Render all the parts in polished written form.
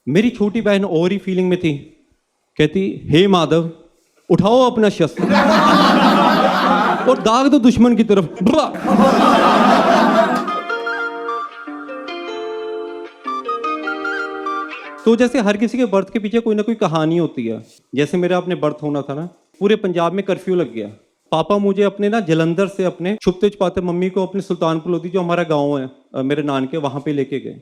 मेरी छोटी बहन और ही फीलिंग में थी, कहती हे माधव उठाओ अपना शस्त्र और दाग दो दुश्मन की तरफ। तो जैसे हर किसी के बर्थ के पीछे कोई ना कोई कहानी होती है। जैसे मेरा अपने बर्थ होना था ना, पूरे पंजाब में कर्फ्यू लग गया। पापा मुझे अपने ना जलंधर से अपने छुपते छुपाते मम्मी को अपने सुल्तानपुर लोधी जो हमारा गांव है मेरे नानके, वहां पे लेके गए।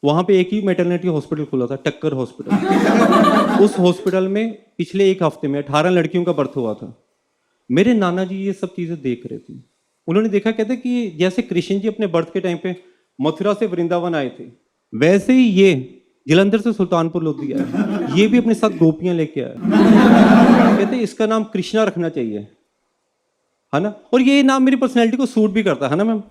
वहां पे एक ही मैटरनिटी हॉस्पिटल खुला था, टक्कर हॉस्पिटल। उस हॉस्पिटल में पिछले एक हफ्ते में 18 लड़कियों का बर्थ हुआ था। मेरे नाना जी ये सब चीजें देख रहे थे। उन्होंने देखा, कहते कि जैसे कृष्ण जी अपने बर्थ के टाइम पे मथुरा से वृंदावन आए थे, वैसे ही ये जलंधर से सुल्तानपुर लोधी आए, ये भी अपने साथ गोपियां लेके आए। कहते इसका नाम कृष्णा रखना चाहिए, है ना। और ये नाम मेरी पर्सनैलिटी को सूट भी करता है ना मैम।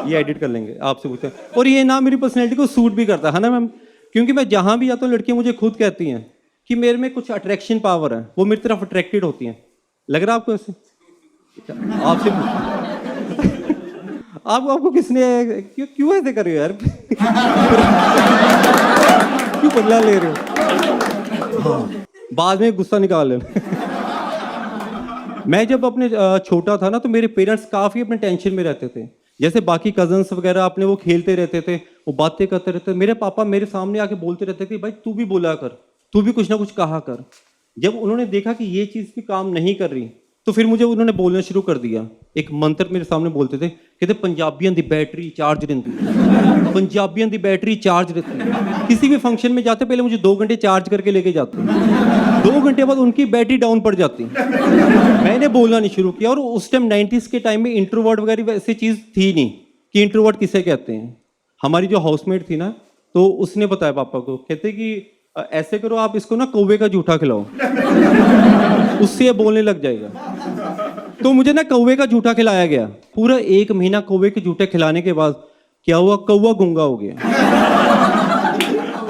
ये एडिट कर लेंगे, आपसे पूछते हैं। और ये नाम मेरी पर्सनैलिटी को सूट भी करता है ना मैम, क्योंकि मैं जहां भी जाता हूँ लड़कियां मुझे खुद कहती हैं कि मेरे में कुछ अट्रैक्शन पावर है, वो मेरी तरफ अट्रैक्टेड होती हैं। लग रहा है आपको ऐसे? आपसे आपको किसने क्यों ऐसे कर रहे हो यार? क्यों बदला ले रहे हो? हाँ, बाद में गुस्सा निकाल लेना। मैं जब अपने छोटा था ना, तो मेरे पेरेंट्स काफी अपने टेंशन में रहते थे। जैसे बाकी कजन्स वगैरह अपने वो खेलते रहते थे, वो बातें करते रहते थे। मेरे पापा मेरे सामने आके बोलते रहते थे भाई तू भी बोला कर, तू भी कुछ ना कुछ कहा कर। जब उन्होंने देखा कि ये चीज भी काम नहीं कर रही, तो फिर मुझे उन्होंने बोलना शुरू कर दिया। एक मंत्र मेरे सामने बोलते थे, कहते पंजाबियों की बैटरी चार्ज रहती, पंजाबियों की बैटरी चार्ज रहती। किसी भी फंक्शन में जाते पहले मुझे 2 घंटे चार्ज करके लेके जाते, 2 घंटे बाद उनकी बैटरी डाउन पड़ जाती। मैंने बोलना नहीं शुरू किया। और उस टाइम 90s के टाइम में इंट्रोवर्ट वगैरह वैसी चीज थी नहीं कि इंट्रोवर्ट किसे कहते हैं। हमारी जो हाउसमेट थी ना, तो उसने बताया पापा को, कहते कि ऐसे करो आप इसको ना कौवे का जूठा खिलाओ, उससे ये बोलने लग जाएगा। तो मुझे ना कौवे का जूठा खिलाया गया। पूरा 1 महीना कौवे के जूठे खिलाने के बाद क्या हुआ, कौवा गूंगा हो गया।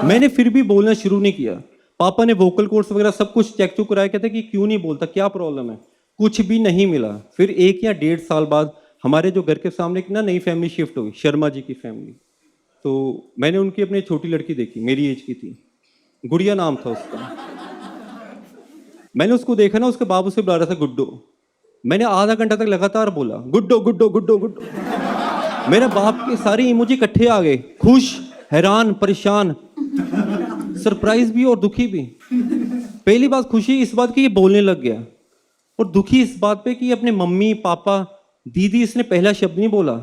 मैंने फिर भी बोलना शुरू नहीं किया। पापा ने वोकल कोर्स वगैरह सब कुछ चेक चुक कराया, कहते कि क्यों नहीं बोलता, क्या प्रॉब्लम है। कुछ भी नहीं मिला। फिर 1 या 1.5 साल बाद हमारे जो घर के सामने एक ना नई फैमिली शिफ्ट हुई, शर्मा जी की फैमिली। तो मैंने उनकी अपनी छोटी लड़की देखी, मेरी एज की थी, गुड़िया नाम था उसका। मैंने उसको देखा ना, उसके बाबू से बुला रहा था गुड्डो। मैंने आधा घंटा तक लगातार बोला गुड्डो गुड्डो गुड्डो गुड्डो। मेरे बाप के सारे इमोजी इकट्ठे आ गए, खुश, हैरान, परेशान, सरप्राइज भी और दुखी भी। पहली बात खुशी इस बात की ये बोलने लग गया, और दुखी इस बात पे कि अपने मम्मी पापा दीदी, इसने पहला शब्द नहीं बोला।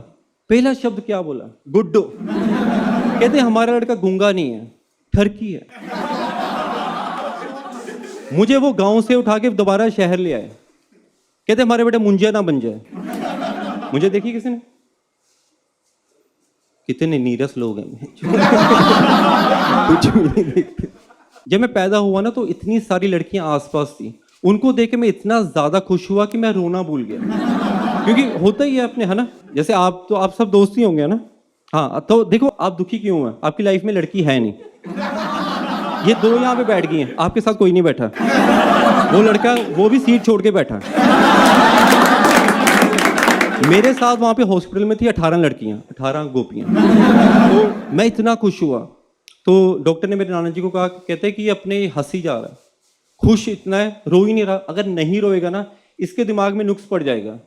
पहला शब्द क्या बोला? गुड्डो। कहते हमारा लड़का गूंगा नहीं है, ठरकी है। मुझे वो गांव से उठा के दोबारा शहर ले आए। कहते हमारे बेटा मुंजिया ना बन जाए। मुझे देखी किसी ने? कितने नीरस लोग हैं। कुछ भी नहीं देखते। जब मैं पैदा हुआ ना, तो इतनी सारी लड़कियां आसपास थी, उनको देख के मैं इतना ज्यादा खुश हुआ कि मैं रोना भूल गया। क्योंकि होता ही है अपने, है ना। जैसे आप तो आप सब दोस्त ही होंगे ना। हाँ, तो देखो आप दुखी क्यों हैं? आपकी लाइफ में लड़की है नहीं। ये 2 यहाँ पे बैठ गई हैं, आपके साथ कोई नहीं बैठा। वो लड़का वो भी सीट छोड़ के बैठा। मेरे साथ वहां पे हॉस्पिटल में थी 18 लड़कियां, 18 गोपियां। तो मैं इतना खुश हुआ। तो डॉक्टर ने मेरे नाना जी को कहा, कहते कि ये अपने हंसी जा रहा है, खुश इतना है, रो ही नहीं रहा। अगर नहीं रोएगा ना, इसके दिमाग में नुक्स पड़ जाएगा।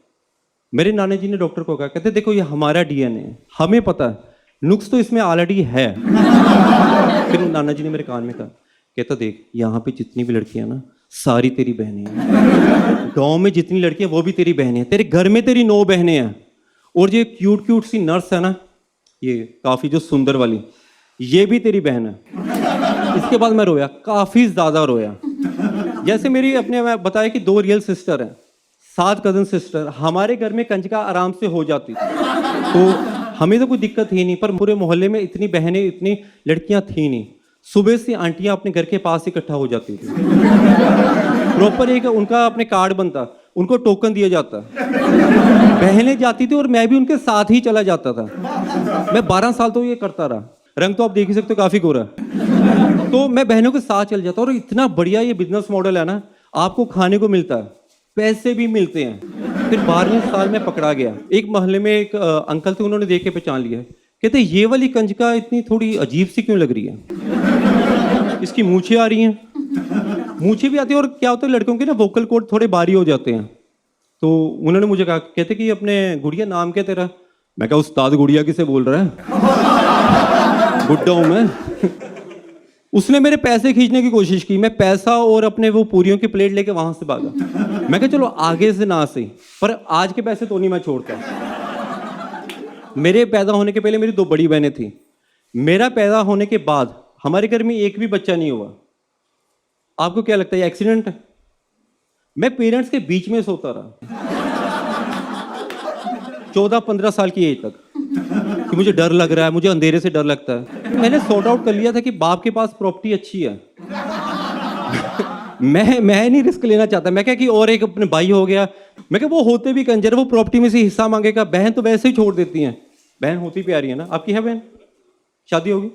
मेरे नाना जी ने डॉक्टर को कहा, कहते देखो ये हमारा डीएनए है, हमें पता है, नुक्स तो इसमें ऑलरेडी है। फिर नाना जी ने मेरे कान में कहा, कहता देख यहाँ पे जितनी भी लड़कियां ना, सारी तेरी बहनें हैं। गांव में जितनी लड़कियां वो भी तेरी बहनें हैं। तेरे घर में तेरी 9 बहनें हैं। और ये क्यूट क्यूट सी नर्स है ना, ये काफी जो सुंदर वाली, ये भी तेरी बहन है। इसके बाद मैं रोया, काफी ज्यादा रोया। जैसे मेरी अपने मैं बताया कि 2 रियल सिस्टर हैं, 7 कजन सिस्टर। हमारे घर में कंजका आराम से हो जाती थी, तो हमें तो कोई दिक्कत ही नहीं। पर पूरे मोहल्ले में इतनी बहनें, इतनी लड़कियां थी नहीं। सुबह से आंटियां अपने घर के पास इकट्ठा हो जाती थी। प्रॉपर एक उनका अपने कार्ड बनता, उनको टोकन दिया जाता। बहनें जाती थी और मैं भी उनके साथ ही चला जाता था। मैं 12 साल तो ये करता रहा। रंग तो आप देख ही सकते हो, काफी गोरा। तो मैं बहनों के साथ चल जाता। और इतना बढ़िया ये बिजनेस मॉडल है ना, आपको खाने को मिलता है, पैसे भी मिलते हैं। फिर 12वें साल में पकड़ा गया। एक मोहल्ले में एक अंकल थे, उन्होंने देख के पहचान लिया। कहते ये वाली कंजका इतनी थोड़ी अजीब सी क्यों लग रही है, इसकी मूछें आ रही हैं। मूछें भी आती है और क्या होता है लड़कों के ना वोकल कॉर्ड थोड़े भारी हो जाते हैं। तो उन्होंने मुझे कहा, कहते कि अपने गुड़िया नाम क्या तेरा? मैं कहा उस्ताद गुड़िया किसे बोल रहा है, बुड्ढा हूं मैं। उसने मेरे पैसे खींचने की कोशिश की, मैं पैसा और अपने वो पूरियों की प्लेट लेके वहां से भागा। मैं कहा चलो आगे से ना सही, पर आज के पैसे तो नहीं मैं छोड़ता। मेरे पैदा होने के पहले मेरी 2 बड़ी बहनें थी। मेरा पैदा होने के बाद हमारे घर में एक भी बच्चा नहीं हुआ। आपको क्या लगता है ये एक्सीडेंट है? मैं पेरेंट्स के बीच में सोता रहा 14-15 साल की एज तक, कि मुझे डर लग रहा है, मुझे अंधेरे से डर लगता है। मैंने सॉर्ट आउट कर लिया था कि बाप के पास प्रॉपर्टी अच्छी है। मैं नहीं रिस्क लेना चाहता। मैं क्या कि और एक अपने भाई हो गया, मैं क्या वो होते भी कंजर, वो प्रॉपर्टी में से हिस्सा मांगेगा। बहन तो वैसे ही छोड़ देती हैं, बहन होती प्यारी है ना। आपकी है बहन? शादी होगी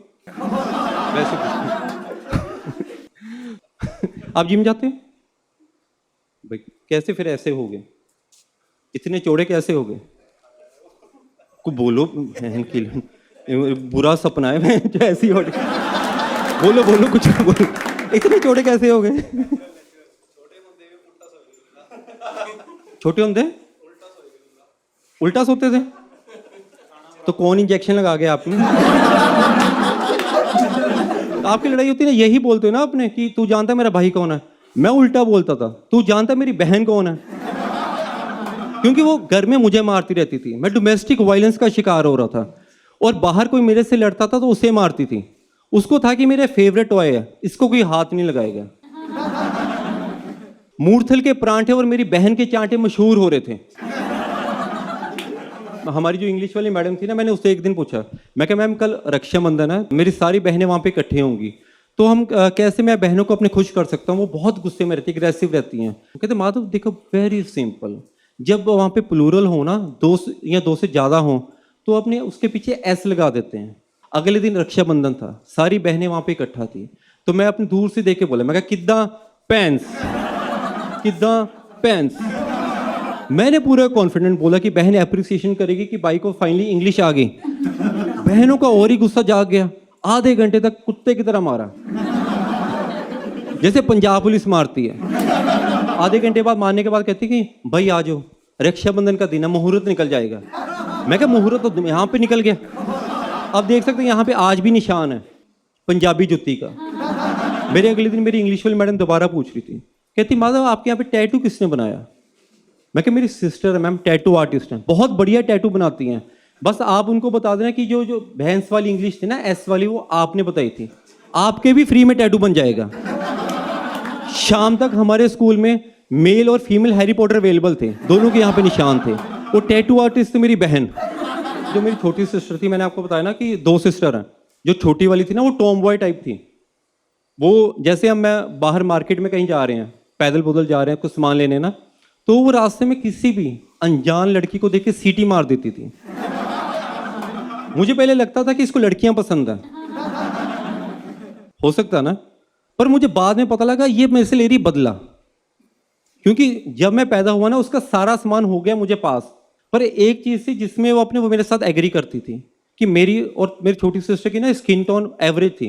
वैसे आप जिम जाते हैं भाई? कैसे फिर ऐसे हो गए, इतने चौड़े कैसे हो गए? कुछ बोलो, बहन की बुरा सपना है मैं जो ऐसी हो। बोलो बोलो कुछ बोलो, इतने चौड़े कैसे हो गए? छोटे होंगे उल्टा सोते थे तो कौन इंजेक्शन लगा गया आपने? आपकी लड़ाई होती है ना, यही बोलते हो ना अपने कि तू जानता है मेरा भाई कौन है। मैं उल्टा बोलता था, तू जानता है मेरी बहन कौन है। क्योंकि वो घर में मुझे मारती रहती थी, मैं डोमेस्टिक वायलेंस का शिकार हो रहा था। और बाहर कोई मेरे से लड़ता था तो उसे मारती थी। उसको था कि मेरे फेवरेट टॉय है, इसको कोई हाथ नहीं लगाएगा। मूर्थल के परांठे और मेरी बहन के चांटे मशहूर हो रहे थे। हमारी जो इंग्लिश वाली मैडम थी ना, मैंने उससे एक दिन पूछा, मैं कहा मैम कल रक्षाबंधन है, मेरी सारी बहनें वहाँ पे इकट्ठी होंगी, तो हम कैसे मैं बहनों को अपने खुश कर सकता हूँ? वो बहुत गुस्से में रहती, अग्रेसिव रहती हैं। कहते माधव देखो वेरी सिंपल, जब वहाँ पे प्लूरल हो ना, 2 या 2 से ज़्यादा हो, तो अपने उसके पीछे एस लगा देते हैं। अगले दिन रक्षाबंधन था, सारी बहनें वहाँ पे इकट्ठा थी, तो मैं अपनी दूर से देख के बोला, मैं कहा किद्दा पेंस, किद्दा पेंस। मैंने पूरा कॉन्फिडेंट बोला कि बहन एप्रिसिएशन करेगी कि भाई को फाइनली इंग्लिश आ गई। बहनों का और ही गुस्सा जाग गया। आधे घंटे तक कुत्ते की तरह मारा, जैसे पंजाब पुलिस मारती है। आधे घंटे बाद मारने के बाद कहती कि भाई आ जाओ, रक्षाबंधन का दिन है, मुहूर्त निकल जाएगा। मैं क्या मुहूर्त तो यहाँ पे निकल गया। आप देख सकते हैं यहाँ पे आज भी निशान है पंजाबी जुत्ती का। मेरे अगले दिन मेरी इंग्लिश वाली मैडम दोबारा पूछ रही थी, कहती माधव आपके यहाँ पे टैटू किसने बनाया? मैं क्या मेरी सिस्टर है मैम, टैटू आर्टिस्ट हैं, बहुत बढ़िया टैटू बनाती हैं। बस आप उनको बता देना कि जो भैंस वाली इंग्लिश थी ना, एस वाली, वो आपने बताई थी। आपके भी फ्री में टैटू बन जाएगा। शाम तक हमारे स्कूल में मेल और फीमेल हैरी पॉटर अवेलेबल थे, दोनों के यहाँ पे निशान थे। वो टैटू आर्टिस्ट थी मेरी बहन। जो मेरी छोटी सिस्टर थी, मैंने आपको बताया ना कि 2 सिस्टर हैं, जो छोटी वाली थी ना वो टॉम बॉय टाइप थी। वो जैसे हम मैं बाहर मार्केट में कहीं जा रहे हैं, पैदल पुदल जा रहे हैं कुछ सामान लेने ना, तो वो रास्ते में किसी भी अनजान लड़की को देख के सीटी मार देती थी। मुझे पहले लगता था कि इसको लड़कियां पसंद है, हो सकता ना, पर मुझे बाद में पता लगा ये मेरे से ले रही बदला। क्योंकि जब मैं पैदा हुआ ना, उसका सारा सामान हो गया मुझे पास, पर एक चीज थी जिसमें वो मेरे साथ एग्री करती थी कि मेरी और मेरी छोटी सिस्टर की ना स्किन टोन एवरेज थी।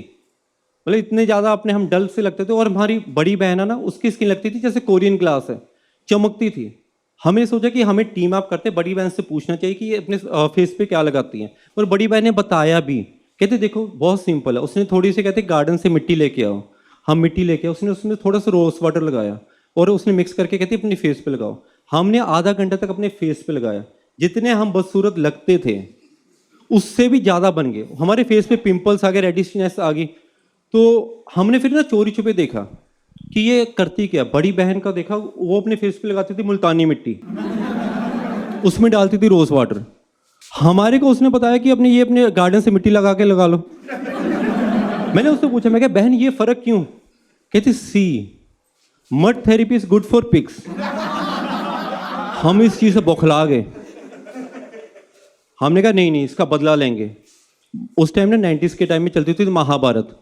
मतलब इतने ज्यादा अपने हम डल से लगते थे। और हमारी बड़ी बहन है ना, उसकी स्किन लगती थी जैसे कोरियन ग्लास है, चमकती थी। हमने सोचा कि हमें टीम अप करते, बड़ी बहन से पूछना चाहिए कि ये अपने फेस पे क्या लगाती हैं। और बड़ी बहन ने बताया भी, कहते देखो बहुत सिंपल है। उसने थोड़ी सी कहते गार्डन से मिट्टी लेके आओ, हम मिट्टी लेके उसने उसमें थोड़ा सा रोज वाटर लगाया और उसने मिक्स करके कहती अपने फेस पे लगाओ। हमने आधा घंटा तक अपने फेस पे लगाया। जितने हम बदसूरत लगते थे उससे भी ज़्यादा बन गए। हमारे फेस पे पिंपल्स आ गए, रेडिशनेस आ गई। तो हमने फिर ना चोरी छुपे देखा कि ये करती क्या। बड़ी बहन का देखा, वो अपने फेस पे लगाती थी मुल्तानी मिट्टी, उसमें डालती थी रोज वाटर। हमारे को उसने बताया कि अपने ये अपने गार्डन से मिट्टी लगा के लगा लो। मैंने उससे पूछा, मैं कहा बहन ये फर्क क्यों? कहती सी mud therapy is good for pigs. हम इस चीज से बौखला गए। हमने कहा नहीं नहीं, इसका बदला लेंगे। उस टाइम ना 90s के टाइम में चलती थी महाभारत।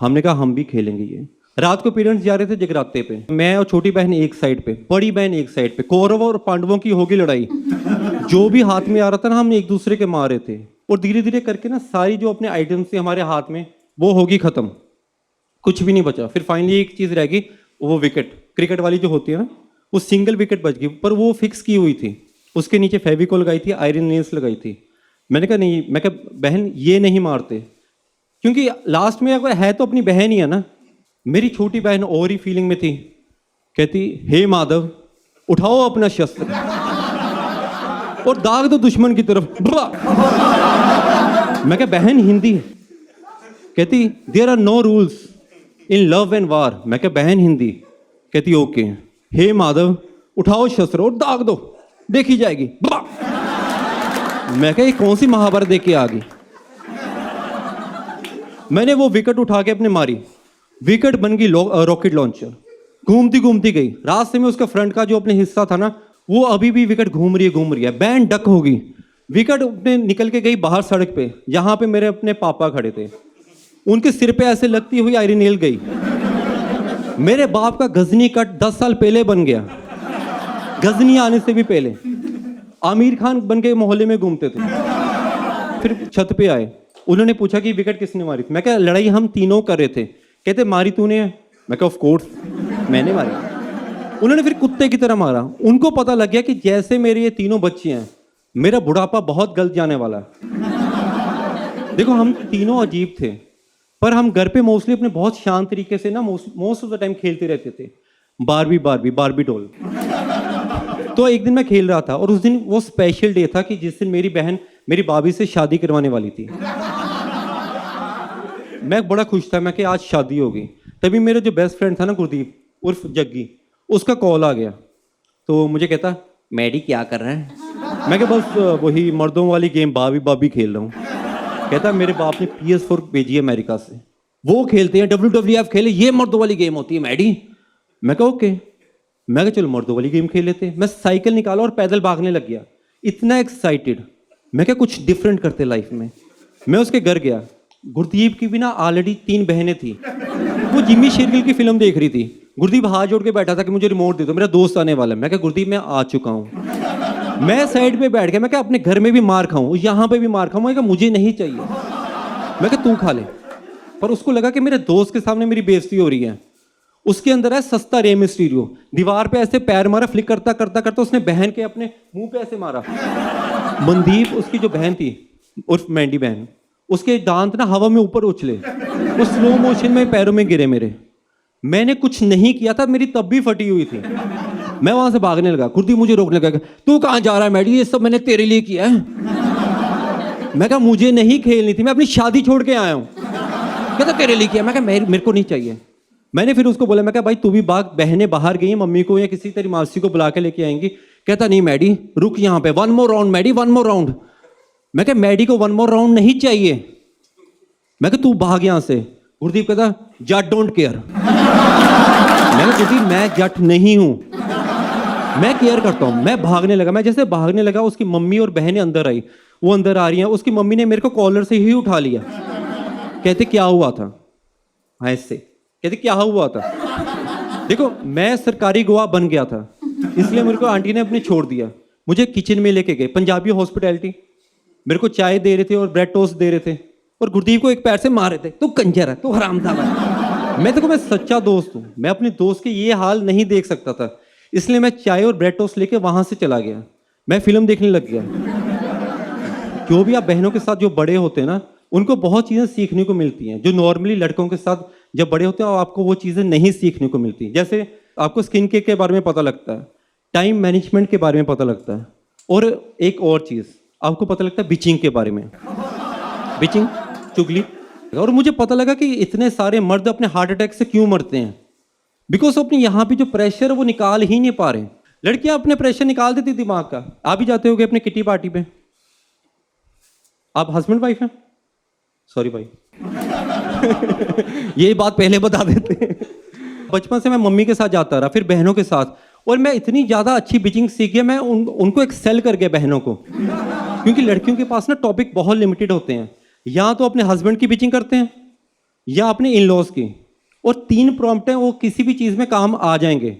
हमने कहा हम भी खेलेंगे ये। रात को पेरेंट्स जा रहे थे जगराते पे, मैं और छोटी बहन एक साइड पे, बड़ी बहन एक साइड पे, कौरवों और पांडवों की होगी लड़ाई। जो भी हाथ में आ रहा था ना हम एक दूसरे के मार रहे थे, और धीरे धीरे करके ना सारी जो अपने आइटम्स थे हमारे हाथ में वो होगी खत्म, कुछ भी नहीं बचा। फिर फाइनली एक चीज़ रह गई, वो विकेट, क्रिकेट वाली जो होती है ना, वो सिंगल विकेट बच गई, पर वो फिक्स की हुई थी, उसके नीचे फेविकॉल लगाई थी, आयरन नेल्स लगाई थी। मैंने कहा नहीं, मैं कहा बहन ये नहीं मारते, क्योंकि लास्ट में अगर है तो अपनी बहन ही है ना। मेरी छोटी बहन और ही फीलिंग में थी, कहती हे माधव उठाओ अपना शस्त्र और दाग दो दुश्मन की तरफ। मैं कहा बहन हिंदी है, कहती there are no rules in love and war. मैं कहा बहन हिंदी, कहती ओके, हे माधव उठाओ शस्त्र और दाग दो, देखी जाएगी। मैं कहा ये कौन सी महाभारत देख के आ गई। मैंने वो विकेट उठा के अपने मारी, विकेट बन गई रॉकेट लॉन्चर, घूमती घूमती गई। रास्ते में उसका फ्रंट का जो अपने हिस्सा था ना, वो अभी भी विकेट घूम रही है, बैंड डक हो गई। विकेट अपने निकल के गई बाहर सड़क पे, जहां पे मेरे अपने पापा खड़े थे, उनके सिर पे ऐसे लगती हुई आयरन नेल गई। मेरे बाप का गजनी कट 10 साल पहले बन गया, गजनी आने से भी पहले। आमिर खान बन के मोहल्ले में घूमते थे। फिर छत पे आए, उन्होंने पूछा कि विकेट किसने मारी थी। मैं कहा लड़ाई हम तीनों कर रहे थे। कहते मारी तूने? मैं कहा ऑफ कोर्स मैंने मारी। उन्होंने फिर कुत्ते की तरह मारा। उनको पता लग गया कि जैसे मेरे ये तीनों बच्चे हैं, मेरा बुढ़ापा बहुत गलत जाने वाला है। देखो हम तीनों अजीब थे, पर हम घर पे मोस्टली अपने बहुत शांत तरीके से ना मोस्ट ऑफ द टाइम खेलते रहते थे, बारबी डॉल। तो एक दिन मैं खेल रहा था, और उस दिन वो स्पेशल डे था कि जिस दिन मेरी बहन मेरी भाभी से शादी करवाने वाली थी। मैं बड़ा खुश था, मैं कि आज शादी होगी। तभी मेरा जो बेस्ट फ्रेंड था ना गुरदीप उर्फ जग्गी, उसका कॉल आ गया। तो मुझे कहता मैडी क्या कर रहा है? मैं क्या बस वही मर्दों वाली गेम बाबी खेल रहा हूँ। कहता मेरे बाप ने PS4 भेजी है अमेरिका से, वो खेलते हैं, WWF खेले, ये मर्दों वाली गेम होती है मैडी। मैं कहा ओके। मैं कहा चलो मर्दों वाली गेम खेल लेते हैं। मैं साइकिल निकाला और पैदल भागने लग गया, इतना एक्साइटेड। मैं क्या कुछ डिफरेंट करते लाइफ में। मैं उसके घर गया। गुरदीप की भी ना ऑलरेडी 3 बहनें थी, वो जिम्मी शेरगिल की फिल्म देख रही थी। गुरदीप हाथ जोड़ के बैठा था कि मुझे रिमोट दे दो, मेरा दोस्त आने वाला है। मैं कहा गुरदीप मैं आ चुका हूँ। मैं साइड पे बैठ गया। मैं क्या अपने घर में भी मार खाऊं, यहाँ पे भी मार खाऊं? मैं क्या मुझे नहीं चाहिए। मैं क्या तू खा ले। पर उसको लगा कि मेरे दोस्त के सामने मेरी बेइज्जती हो रही है। उसके अंदर है सस्ता रे मिस्टीरियो, दीवार पे ऐसे पैर मारा, फ्लिक करता करता करता उसने बहन के अपने मुंह पे ऐसे मारा। मनदीप उसकी जो बहन थी उर्फ मैंडी बहन, उसके दांत ना हवा में ऊपर उछले, वो स्लो मोशन में पैरों में गिरे मेरे। मैंने कुछ नहीं किया था, मेरी तब भी फटी हुई थी। मैं वहां से भागने लगा। गुरदीप मुझे रोकने लगा, तू कहां जा रहा है मैडी, ये सब मैंने तेरे लिए किया है। मैं कहा मुझे नहीं खेलनी थी, मैं अपनी शादी छोड़ के आया हूं। कहता तेरे लिए किया। मैं कहा मेरे को नहीं चाहिए। मैंने फिर उसको बोला, मैं कहा भाई तू भी भाग, बहनें बाहर गई हैं, मम्मी को या किसी तेरी मासी को बुला के लेके आएंगी। कहता नहीं मैडी रुक यहाँ पे, 1 more round Maddy, 1 more round. मैं कहा मैडी को 1 मोर राउंड नहीं चाहिए। मैं कहा तू भाग यहाँ से। गुरदीप कहता जट डोंट केयर। मैं कहा गुरदीप मैं जट नहीं हूं, मैं केयर करता हूं। मैं भागने लगा। मैं जैसे भागने लगा, उसकी मम्मी और बहनें अंदर आई। वो अंदर आ रही हैं। उसकी मम्मी ने मेरे को कॉलर से ही उठा लिया। कहते क्या हुआ था? ऐसे कहते क्या हुआ था? देखो मैं सरकारी गवाह बन गया था, इसलिए मेरे को आंटी ने अपने छोड़ दिया। मुझे किचन में लेके गए, पंजाबी हॉस्पिटैलिटी। मेरे को चाय दे रहे थे और ब्रेड टोस्ट दे रहे थे, और गुरदीप को एक पैर से मार रहे थे, तू कंजर है, तू हरामजादा है। मैं सच्चा दोस्त हूँ, मैं अपने दोस्त के ये हाल नहीं देख सकता था, इसलिए मैं चाय और ब्रेड टोस्ट लेके वहां से चला गया। मैं फिल्म देखने लग गया। जो भी आप बहनों के साथ जो बड़े होते हैं ना, उनको बहुत चीज़ें सीखने को मिलती हैं, जो नॉर्मली लड़कों के साथ जब बड़े होते हैं आपको वो चीज़ें नहीं सीखने को मिलती। जैसे आपको स्किन केयर के बारे में पता लगता है, टाइम मैनेजमेंट के बारे में पता लगता है, और एक और चीज़ आपको पता लगता है बिचिंग के बारे में, बिचिंग चुगली। और मुझे पता लगा कि इतने सारे मर्द अपने हार्ट अटैक से क्यों मरते हैं, बिकॉज अपने यहाँ पे जो प्रेशर है वो निकाल ही नहीं पा रहे। लड़कियां अपने प्रेशर निकाल देती दिमाग का। आप भी जाते होगे अपने किटी पार्टी पे, आप हस्बैंड वाइफ हैं? सॉरी भाई ये बात पहले बता देते। बचपन से मैं मम्मी के साथ जाता रहा, फिर बहनों के साथ, और मैं इतनी ज़्यादा अच्छी बिचिंग सीख गया, मैं उनको एक्सेल कर गया बहनों को। क्योंकि लड़कियों के पास ना टॉपिक बहुत लिमिटेड होते हैं, या तो अपने हस्बैंड की बिचिंग करते हैं या अपने इन लॉज की, और 3 प्रॉम्प्ट हैं, वो किसी भी चीज़ में काम आ जाएंगे।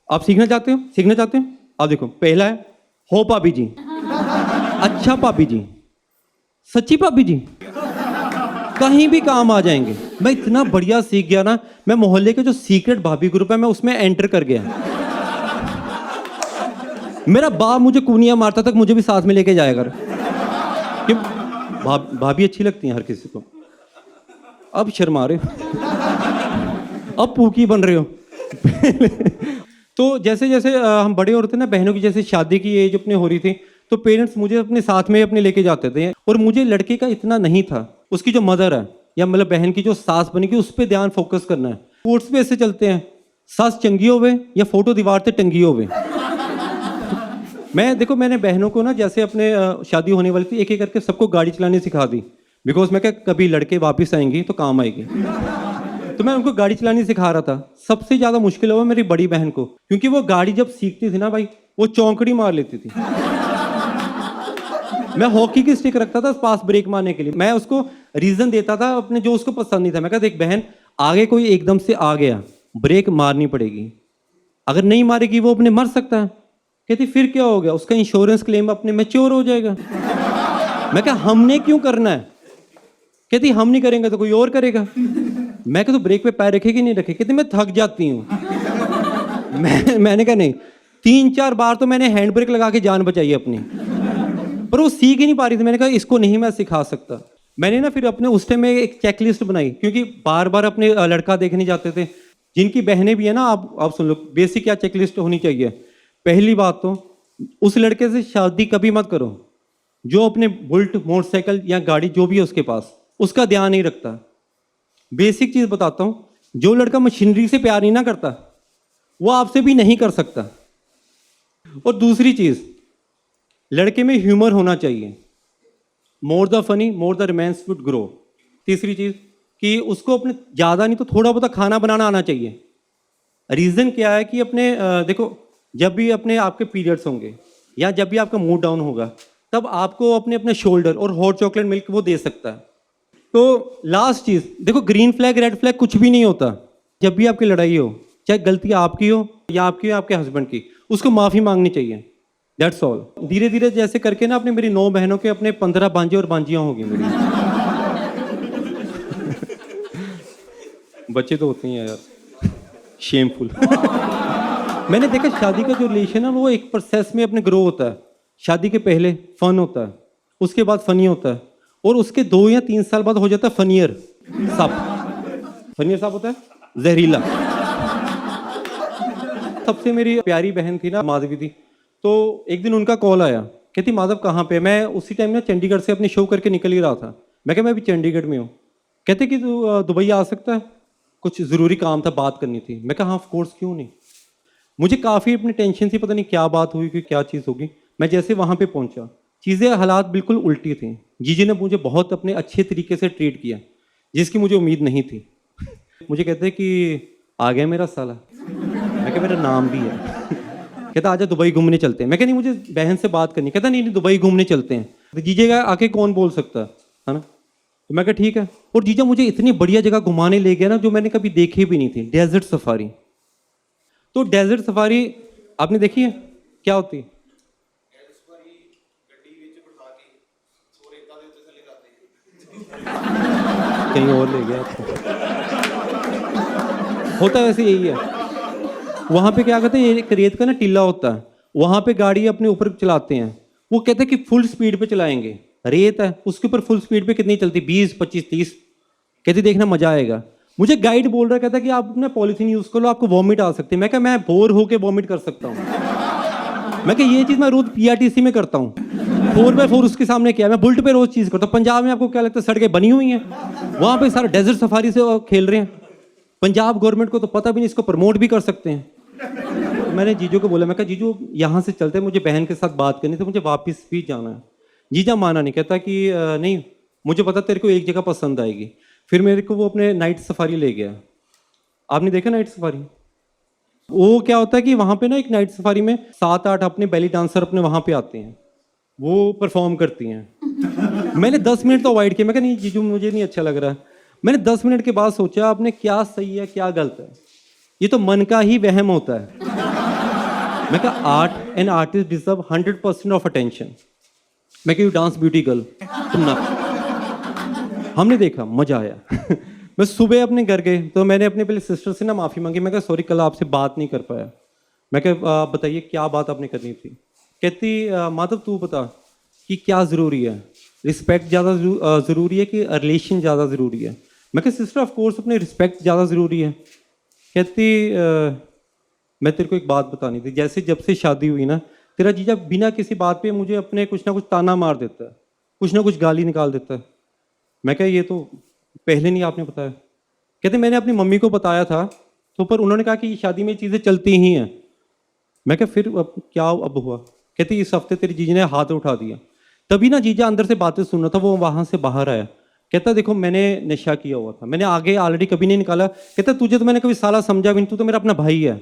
आप सीखना चाहते हो? सीखना चाहते हो? आप देखो, पहला है हो भाभी जी, अच्छा भाभी जी, सच्ची भाभी जी, कहीं भी काम आ जाएंगे। मैं इतना बढ़िया सीख गया ना, मैं मोहल्ले के जो सीक्रेट भाभी ग्रुप है मैं उसमें एंटर कर गया। मेरा बाप मुझे कूनिया मारता तक मुझे भी साथ में लेके जाया कर, कि भाभी अच्छी लगती हैं हर किसी को। अब शर्मा रहे हो, अब पूकी बन रहे हो। तो जैसे जैसे हम बड़े हो रहे थे ना, बहनों की जैसे शादी की एज अपने हो रही थी, तो पेरेंट्स मुझे अपने साथ में अपने लेके जाते थे, और मुझे लड़के का इतना नहीं था, उसकी जो मदर है या मतलब बहन की जो सास बनेगी उस पर ध्यान फोकस करना है। कोर्ट्स पे ऐसे चलते हैं, सास चंगी होवे या फोटो दीवार से टंगी होवे। मैं देखो, मैंने बहनों को ना जैसे अपने शादी होने वाली थी, एक एक करके सबको गाड़ी चलानी सिखा दी, बिकॉज मैं क्या कभी लड़के वापस आएंगी तो काम आएगी। तो मैं उनको गाड़ी चलानी सिखा रहा था। सबसे ज़्यादा मुश्किल हुआ मेरी बड़ी बहन को, क्योंकि वो गाड़ी जब सीखती थी ना भाई, वो चौंकड़ी मार लेती थी। मैं हॉकी की स्टिक रखता था पास ब्रेक मारने के लिए। मैं उसको रीजन देता था अपने, जो उसको पसंद नहीं था। मैं कहता, देख बहन, आगे कोई एकदम से आ गया, ब्रेक मारनी पड़ेगी, अगर नहीं मारेगी वो अपने मर सकता है। कहती फिर क्या हो गया, उसका इंश्योरेंस क्लेम अपने मैच्योर हो जाएगा। मैं कहा हमने क्यों करना है? कहती हम नहीं करेंगे तो कोई और करेगा। मैं कहता, तो ब्रेक पे पैर रखेगी नहीं रखेगी? कहती मैं थक जाती हूँ। मैंने कहा नहीं, 3-4 बार तो मैंने हैंड ब्रेक लगा के जान बचाई है अपनी, पर वो सीख ही नहीं पा रही थी। मैंने कहा इसको नहीं मैं सिखा सकता। मैंने ना फिर अपने उस टाइम में एक चेकलिस्ट बनाई, क्योंकि बार बार अपने लड़का देखने जाते थे। जिनकी बहनें भी है ना, आप सुन लो, बेसिक क्या चेकलिस्ट होनी चाहिए। पहली बात तो उस लड़के से शादी कभी मत करो जो अपने बुलेट मोटरसाइकिल या गाड़ी जो भी है उसके पास, उसका ध्यान नहीं रखता। बेसिक चीज बताता हूँ, जो लड़का मशीनरी से प्यार नहीं ना करता वो आपसे भी नहीं कर सकता। और दूसरी चीज, लड़के में ह्यूमर होना चाहिए। More the funny more the romance would grow. तीसरी चीज कि उसको अपने ज्यादा नहीं तो थोड़ा बहुत खाना बनाना आना चाहिए। रीजन क्या है कि अपने देखो, जब भी अपने आपके पीरियड्स होंगे या जब भी आपका मूड डाउन होगा, तब आपको अपने अपने शोल्डर और हॉट चॉकलेट मिल्क वो दे सकता है। तो लास्ट चीज देखो, ग्रीन फ्लैग रेड फ्लैग कुछ भी नहीं होता। जब भी आपकी लड़ाई हो, चाहे गलती आपकी हो या आपके हस्बैंड की, उसको माफी मांगनी चाहिए। That's all. धीरे धीरे जैसे करके ना अपने मेरी 9 बहनों के अपने 15 भांजे और भांजियां होगी मेरी। बच्चे तो होते ही हैं यार, शेमफुल। मैंने देखा शादी का जो रिलेशन है वो एक प्रोसेस में अपने ग्रो होता है। शादी के पहले फन होता है, उसके बाद फनी होता है, और उसके 2 या 3 साल बाद हो जाता है फनियर साहब। फनियर साहब होता है जहरीला। सबसे मेरी प्यारी बहन थी ना, माधवी थी, तो एक दिन उनका कॉल आया, कहती माधव कहाँ पे? मैं उसी टाइम ना चंडीगढ़ से अपने शो करके निकल ही रहा था। मैं कहा मैं अभी चंडीगढ़ में हूँ। कहते कि तू दुबई आ सकता है, कुछ ज़रूरी काम था, बात करनी थी। मैं कहा हाँ ऑफ कोर्स, क्यों नहीं। मुझे काफ़ी अपनी टेंशन थी, पता नहीं क्या बात हुई कि क्या चीज़ होगी। मैं जैसे वहाँ पे पहुँचा, चीज़ें हालात बिल्कुल उल्टी थी। जीजी ने मुझे बहुत अपने अच्छे तरीके से ट्रीट किया, जिसकी मुझे उम्मीद नहीं थी। मुझे कहते कि आ गया मेरा साला। मैं कहा मेरा नाम भी है। कहता आजा दुबई घूमने चलते हैं। मैं कहा नहीं, मुझे बहन से बात करनी। कहता नहीं नहीं, दुबई घूमने चलते हैं। तो जीजे का आके कौन बोल सकता है ना। तो मैं कहा ठीक है। और जीजा मुझे इतनी बढ़िया जगह घुमाने ले गया ना, जो मैंने कभी देखी भी नहीं थी, डेजर्ट सफारी। तो डेजर्ट सफारी आपने देखी है क्या होती है? कहीं और ले गया आपको। होता है वैसे यही है। वहां पे क्या कहते हैं, एक रेत का ना टीला होता है, वहां पे गाड़ी अपने ऊपर चलाते हैं। वो कहते हैं कि फुल स्पीड पे चलाएंगे, रेत है उसके ऊपर फुल स्पीड पे कितनी चलती, 20 25 30। कहती देखना मजा आएगा। मुझे गाइड बोल रहा कहता कि आप ना पॉलिथीन यूज कर लो, आपको वॉमिट आ सकती है। मैं कहा मैं बोर होके वॉमिट कर सकता हूँ। मैं कहा ये चीज मैं रोज पीआरटीसी में करता हूँ, 4x4 उसके सामने किया। मैं बुलेट पे रोज चीज करता हूँ। पंजाब में आपको क्या लगता है सड़कें बनी हुई हैं? वहां पे सारा डेजर्ट सफारी से खेल रहे हैं। पंजाब गवर्नमेंट को तो पता भी नहीं, इसको प्रमोट भी कर सकते हैं। तो मैंने जीजू को बोला, मैं कहा जीजू यहाँ से चलते हैं, मुझे बहन के साथ बात करनी थी, मुझे वापस भी जाना है। जीजा माना नहीं, कहता कि नहीं मुझे पता तेरे को एक जगह पसंद आएगी। फिर मेरे को वो अपने नाइट सफारी ले गया। आपने देखा नाइट सफारी? वो क्या होता है कि वहाँ पे ना एक नाइट सफारी में 7-8 अपने बेली डांसर अपने वहाँ पे आते हैं, वो परफॉर्म करती हैं। मैंने 10 मिनट तो अवॉइड किया। मैं कहा नहीं जीजू मुझे नहीं अच्छा लग रहा। मैंने 10 मिनट के बाद सोचा आपने क्या सही है क्या गलत है, ये तो मन का ही वहम होता है। मैं कहा art and artist deserve 100% of attention. मैं कही डांस ब्यूटी गर्ल तुम ना। हमने देखा, मजा आया। मैं सुबह अपने घर गए तो मैंने अपने पहले सिस्टर से ना माफ़ी मांगी। मैं कहा सॉरी कल आपसे बात नहीं कर पाया। मैं कहा आप बताइए क्या बात आपने करनी थी। कहती माधव तू बता कि क्या ज़रूरी है, रिस्पेक्ट ज़्यादा ज़रूरी है कि रिलेशन ज़्यादा ज़रूरी है। मैं कहा सिस्टर ऑफ कोर्स अपने रिस्पेक्ट ज़्यादा ज़रूरी है। कहती मैं तेरे को एक बात बतानी थी, जैसे जब से शादी हुई ना तेरा जीजा बिना किसी बात पे मुझे अपने कुछ ना कुछ ताना मार देता है, कुछ ना कुछ गाली निकाल देता है। मैं कहा ये तो पहले नहीं आपने बताया। कहते मैंने अपनी मम्मी को बताया था तो पर उन्होंने कहा कि शादी में चीज़ें चलती ही हैं। मैं कहा फिर अब क्या अब हुआ। कहती इस हफ्ते तेरी जीजा ने हाथ उठा दिया। तभी ना जीजा अंदर से बातें सुन रहा था, वो वहाँ से बाहर आया। कहता देखो मैंने नशा किया हुआ था, मैंने आगे ऑलरेडी कभी नहीं निकाला। कहता तुझे तो मैंने कभी साला समझा भी नहीं, तू तो मेरा अपना भाई है।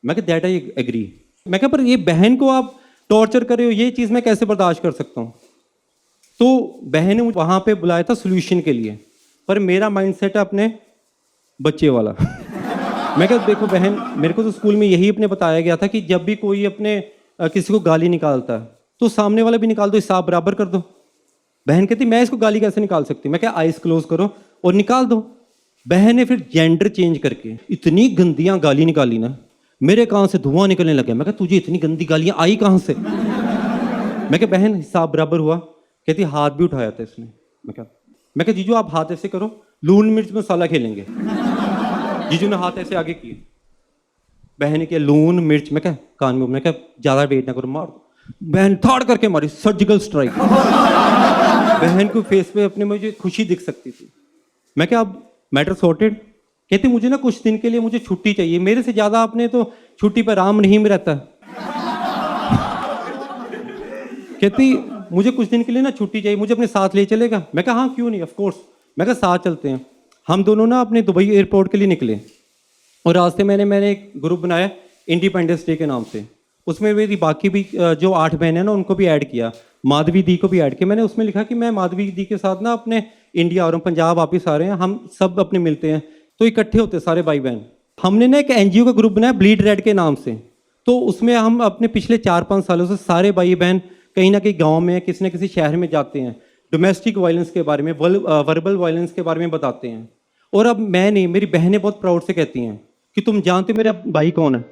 मैं कहा दैट आई एग्री। मैं कहा पर ये बहन को आप टॉर्चर कर रहे हो, ये चीज़ मैं कैसे बर्दाश्त कर सकता हूँ। तो बहन ने मुझे वहाँ पे बुलाया था सोल्यूशन के लिए, पर मेरा माइंडसेट है अपने बच्चे वाला। मैं कहा देखो बहन, मेरे को तो स्कूल में यही अपने बताया गया था कि जब भी कोई अपने किसी को गाली निकालता है तो सामने वाला भी निकाल दो, हिसाब बराबर कर दो। बहन कहती मैं इसको गाली कैसे निकाल सकती। मैं क्या आइस क्लोज करो और निकाल दो। बहन ने फिर जेंडर चेंज करके इतनी गंदियां गाली निकाली ना, मेरे कान से धुआं निकलने लगा। मैं कहा तुझे इतनी गंदी गालियां आई कहाँ से। मैं कहा बहन हिसाब बराबर हुआ। कहती हाथ भी उठाया था इसने। मैं कहा जीजू आप हाथ ऐसे करो, लून मिर्च मसाला खेलेंगे। जीजू ने हाथ ऐसे आगे किए, बहन ने किया लून मिर्च। मैं कहा कान में, मैं कहा ज्यादा वेट ना करो मार दो। बहन थाड़ करके मारी, सर्जिकल स्ट्राइक। बहन को फेस पे अपने मुझे खुशी दिख सकती थी। मैं क्या अब मैटर सॉर्टेड। कहती मुझे ना कुछ दिन के लिए मुझे छुट्टी चाहिए, मेरे से ज्यादा आपने तो छुट्टी पर राम नहीं में रहता। कहती मुझे कुछ दिन के लिए ना छुट्टी चाहिए, मुझे अपने साथ ले चलेगा। मैं कहा हाँ क्यों नहीं, ऑफ कोर्स। मैं कहा साथ चलते हैं। हम दोनों ना अपने दुबई एयरपोर्ट के लिए निकले और रास्ते मैंने एक ग्रुप बनाया इंडिपेंडेंस डे के नाम से। उसमें मेरी बाकी भी जो 8 बहन है ना उनको भी ऐड किया, माधवी दी को भी ऐड किया। मैंने उसमें लिखा कि मैं माधवी दी के साथ ना अपने इंडिया और हम पंजाब वापिस आ रहे हैं, हम सब अपने मिलते हैं। तो इकट्ठे होते सारे भाई बहन। हमने ना एक NGO का ग्रुप बनाया ब्लीड रेड के नाम से। तो उसमें हम अपने पिछले 4-5 सालों से सारे भाई बहन कहीं ना कहीं गाँव में किसी न किसी शहर में जाते हैं, डोमेस्टिक वायलेंस के बारे में, वर्बल वायलेंस के बारे में बताते हैं। और अब मैं नहीं, मेरी बहनें बहुत प्राउड से कहती हैं कि तुम जानते हो मेरा भाई कौन है।